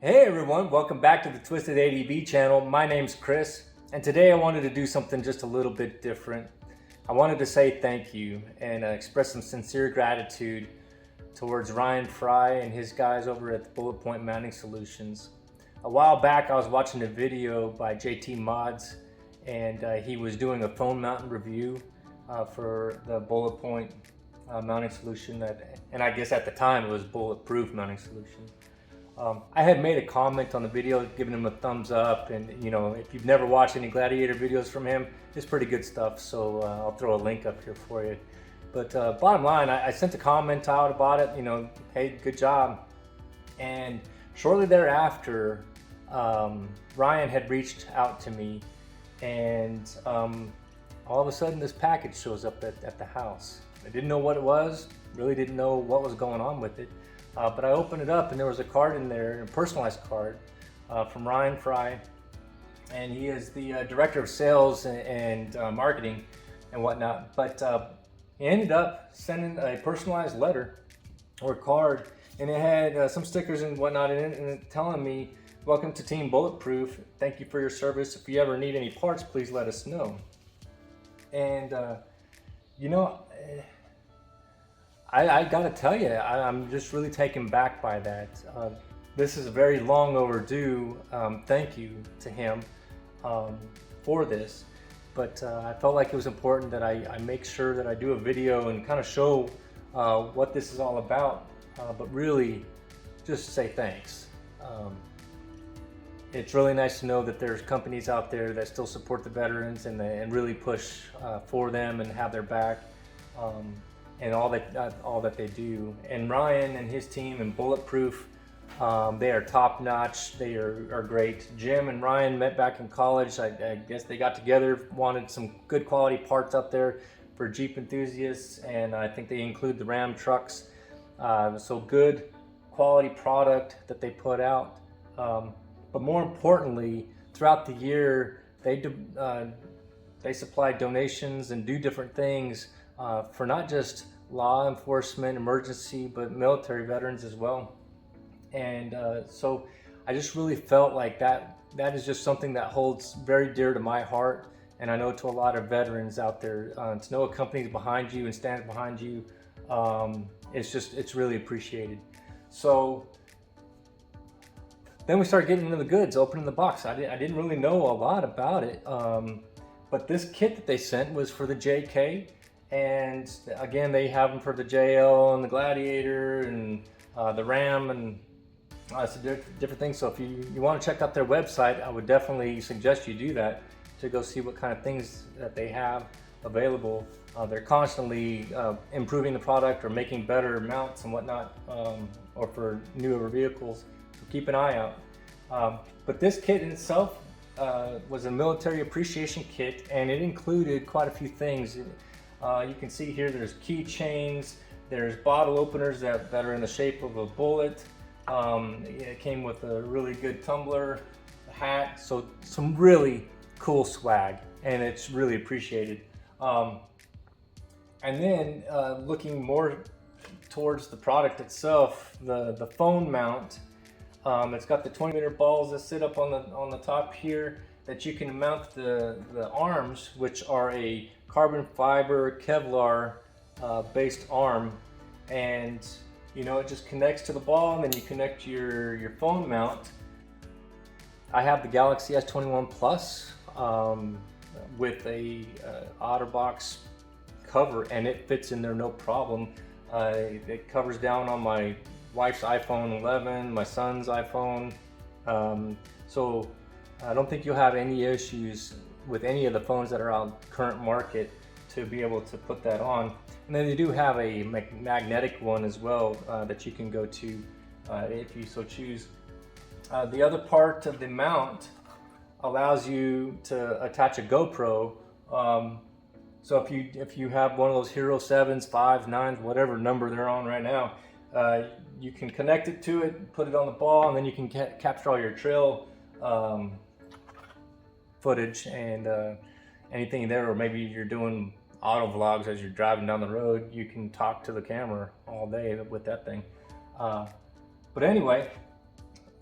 Hey everyone, welcome back to the Twisted ADB channel. My name's Chris, and today I wanted to do something just a little bit different. I wanted to say thank you and express some sincere gratitude towards Ryan Fry and his guys over at the Bulletpoint Mounting Solutions. A while back I was watching a video by JTMods, and he was doing a phone mounting review for the Bulletpoint mounting solution, and I guess at the time it was Bulletproof Mounting Solutions. I had made a comment on the video, giving him a thumbs up, and if you've never watched any Gladiator videos from him, it's pretty good stuff, so I'll throw a link up here for you. But bottom line, I sent a comment out about it, hey, good job. And shortly thereafter, Ryan had reached out to me, and all of a sudden this package shows up at the house. I didn't know what it was, really didn't know what was going on with it. But I opened it up and there was a card in there, a personalized card from Ryan Fry, and he is the director of sales and marketing and whatnot. But he ended up sending a personalized letter or card, and it had some stickers and whatnot in it, and telling me, "Welcome to Team Bulletproof. Thank you for your service. If you ever need any parts, please let us know." And I gotta tell you, I'm just really taken back by that. This is a very long overdue thank you to him for this, but I felt like it was important that I make sure that I do a video and kind of show what this is all about, but really just say thanks. It's really nice to know that there's companies out there that still support the veterans and really push for them and have their back. And all that they do. And Ryan and his team and Bulletproof, they are top notch. They are great. Jim and Ryan met back in college. I guess they got together, wanted some good quality parts out there for Jeep enthusiasts, and I think they include the Ram trucks. So good quality product that they put out. But more importantly, throughout the year, they supply donations and do different things for not just law enforcement, emergency, but military veterans as well. And so I just really felt like that is just something that holds very dear to my heart, and I know to a lot of veterans out there. To know a company's behind you and stands behind you, it's really appreciated. So then we started getting into the goods, opening the box. I didn't really know a lot about it, but this kit that they sent was for the JK. And again, they have them for the JL and the Gladiator and the Ram and some different things. So if you want to check out their website, I would definitely suggest you do that to go see what kind of things that they have available. They're constantly improving the product or making better mounts and whatnot, or for newer vehicles. So keep an eye out. But this kit in itself was a military appreciation kit, and it included quite a few things. You can see here there's keychains, there's bottle openers that are in the shape of a bullet. It came with a really good tumbler, a hat, so some really cool swag, and it's really appreciated. And then looking more towards the product itself, the phone mount, it's got the 20mm balls that sit up on the top here that you can mount the arms, which are a carbon fiber Kevlar based arm, and it just connects to the ball, and then you connect your phone mount. I have the Galaxy S21 Plus with a OtterBox cover, and it fits in there no problem. It covers down on my wife's iPhone 11, my son's iPhone, so I don't think you'll have any issues with any of the phones that are on current market to be able to put that on. And then they do have a magnetic one as well that you can go to if you so choose. The other part of the mount allows you to attach a GoPro. So if you have one of those Hero 7s, 5s, 9s, whatever number they're on right now, you can connect it to it, put it on the ball, and then you can capture all your trail footage and anything there, or maybe you're doing auto vlogs as you're driving down the road. You can talk to the camera all day with that thing. But anyway,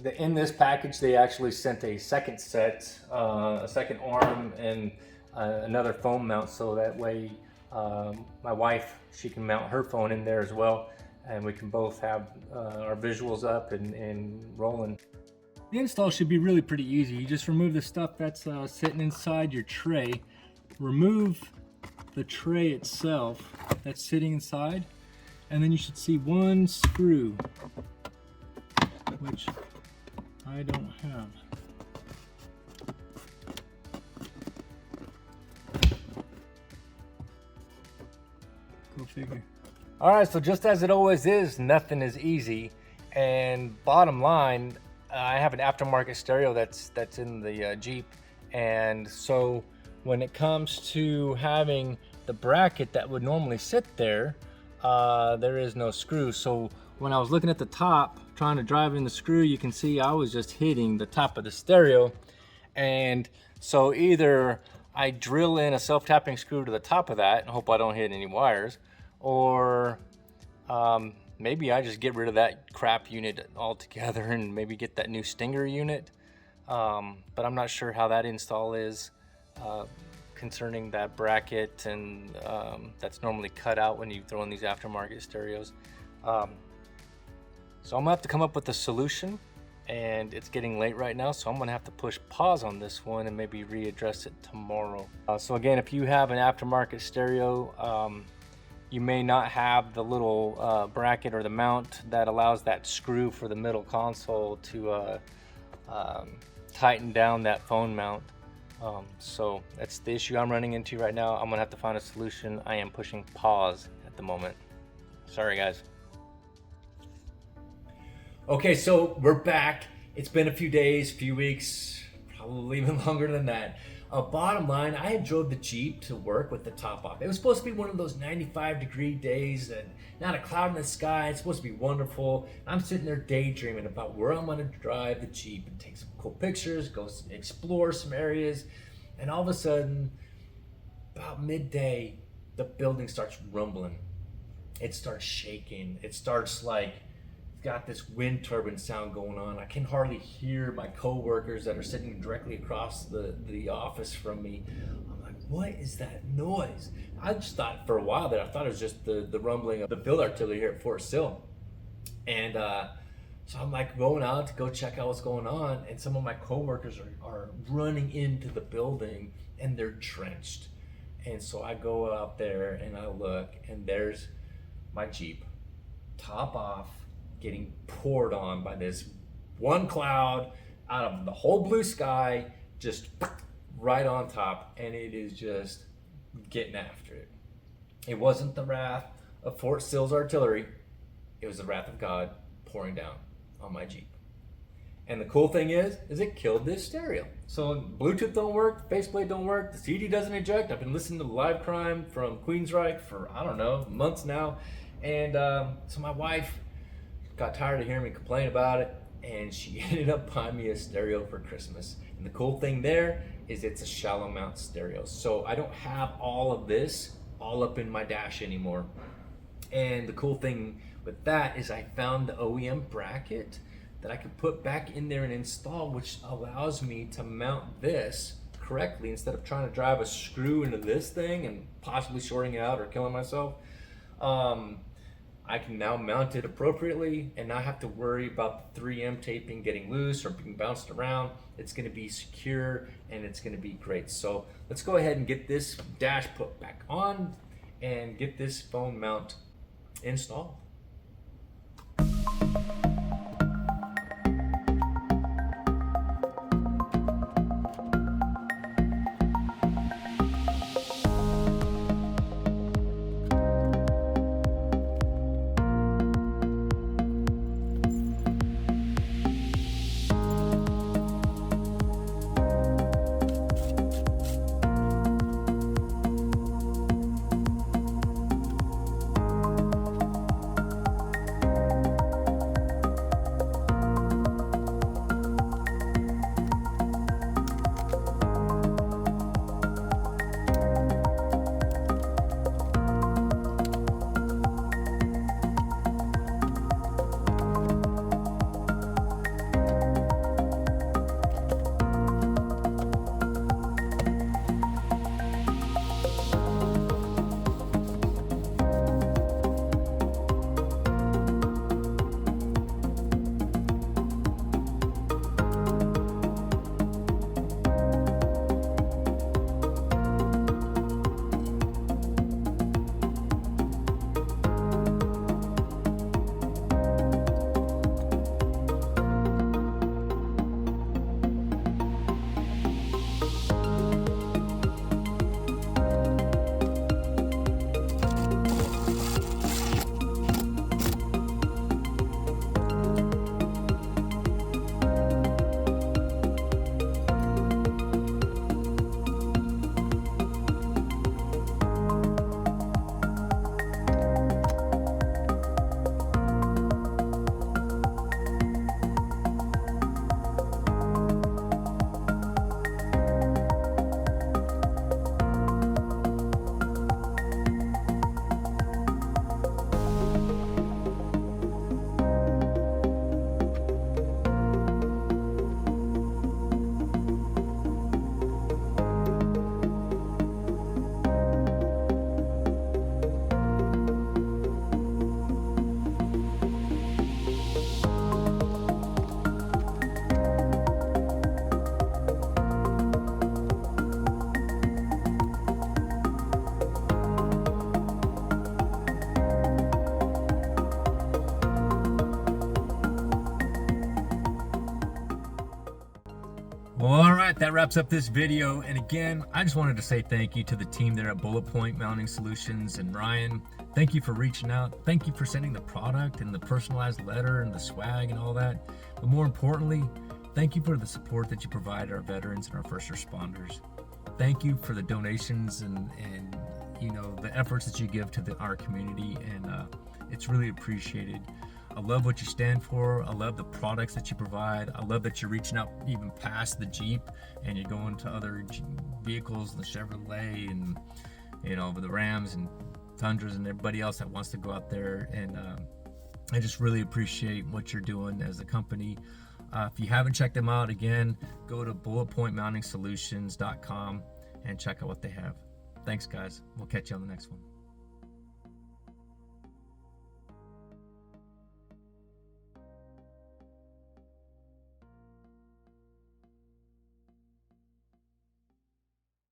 In this package, they actually sent a second set, a second arm, and another phone mount, so that way my wife, she can mount her phone in there as well, and we can both have our visuals up and rolling. The install should be really pretty easy. You just remove the stuff that's sitting inside your tray, remove the tray itself that's sitting inside, and then you should see one screw, which I don't have. Go figure. All right, so just as it always is, nothing is easy. And bottom line, I have an aftermarket stereo that's in the Jeep, and so when it comes to having the bracket that would normally sit there, there is no screw. So when I was looking at the top, trying to drive in the screw, you can see I was just hitting the top of the stereo. And so either I drill in a self-tapping screw to the top of that and hope I don't hit any wires, or maybe I just get rid of that crap unit altogether and maybe get that new Stinger unit. But I'm not sure how that install is concerning that bracket, and that's normally cut out when you throw in these aftermarket stereos. So I'm gonna have to come up with a solution, and it's getting late right now, so I'm gonna have to push pause on this one and maybe readdress it tomorrow. So again, if you have an aftermarket stereo, you may not have the little bracket or the mount that allows that screw for the middle console to tighten down that phone mount. So that's the issue I'm running into right now. I'm gonna have to find a solution. I am pushing pause at the moment. Sorry, guys. Okay, so we're back. It's been a few days, few weeks, probably even longer than that. Bottom line, I had drove the Jeep to work with the top off. It was supposed to be one of those 95-degree days and not a cloud in the sky. It's supposed to be wonderful. I'm sitting there daydreaming about where I'm gonna drive the Jeep and take some cool pictures, go explore some areas. And all of a sudden, about midday, the building starts rumbling. It starts shaking. It starts like, got this wind turbine sound going on. I can hardly hear my coworkers that are sitting directly across the office from me. I'm like, what is that noise? I just thought for a while that I thought it was just the rumbling of the field artillery here at Fort Sill. And so I'm like going out to go check out what's going on, and some of my coworkers are running into the building and they're drenched. And so I go out there and I look, and there's my Jeep, top off, getting poured on by this one cloud out of the whole blue sky, just right on top, and it is just getting after it. It wasn't the wrath of Fort Sill's artillery, it was the wrath of God pouring down on my Jeep. And the cool thing is it killed this stereo. So Bluetooth don't work, faceplate don't work, the CD doesn't eject. I've been listening to Live Crime from Queensryche for, I don't know, months now. And so my wife got tired of hearing me complain about it, and she ended up buying me a stereo for Christmas. And the cool thing there is it's a shallow mount stereo. So I don't have all of this all up in my dash anymore. And the cool thing with that is I found the OEM bracket that I could put back in there and install, which allows me to mount this correctly instead of trying to drive a screw into this thing and possibly shorting it out or killing myself. I can now mount it appropriately and not have to worry about the 3M taping getting loose or being bounced around. It's gonna be secure and it's gonna be great. So let's go ahead and get this dash put back on and get this phone mount installed. that wraps up this video. And again, I just wanted to say thank you to the team there at Bulletpoint Mounting Solutions. And Ryan, thank you for reaching out. Thank you for sending the product and the personalized letter and the swag and all that. But more importantly, thank you for the support that you provide our veterans and our first responders. Thank you for the donations and you know, the efforts that you give to our community, and it's really appreciated. I love what you stand for. I love the products that you provide. I love that you're reaching out even past the Jeep and you're going to other vehicles, the Chevrolet and, you know, the Rams and Tundras and everybody else that wants to go out there. And I just really appreciate what you're doing as a company. If you haven't checked them out, again, go to bulletpointmountingsolutions.com and check out what they have. Thanks, guys. We'll catch you on the next one.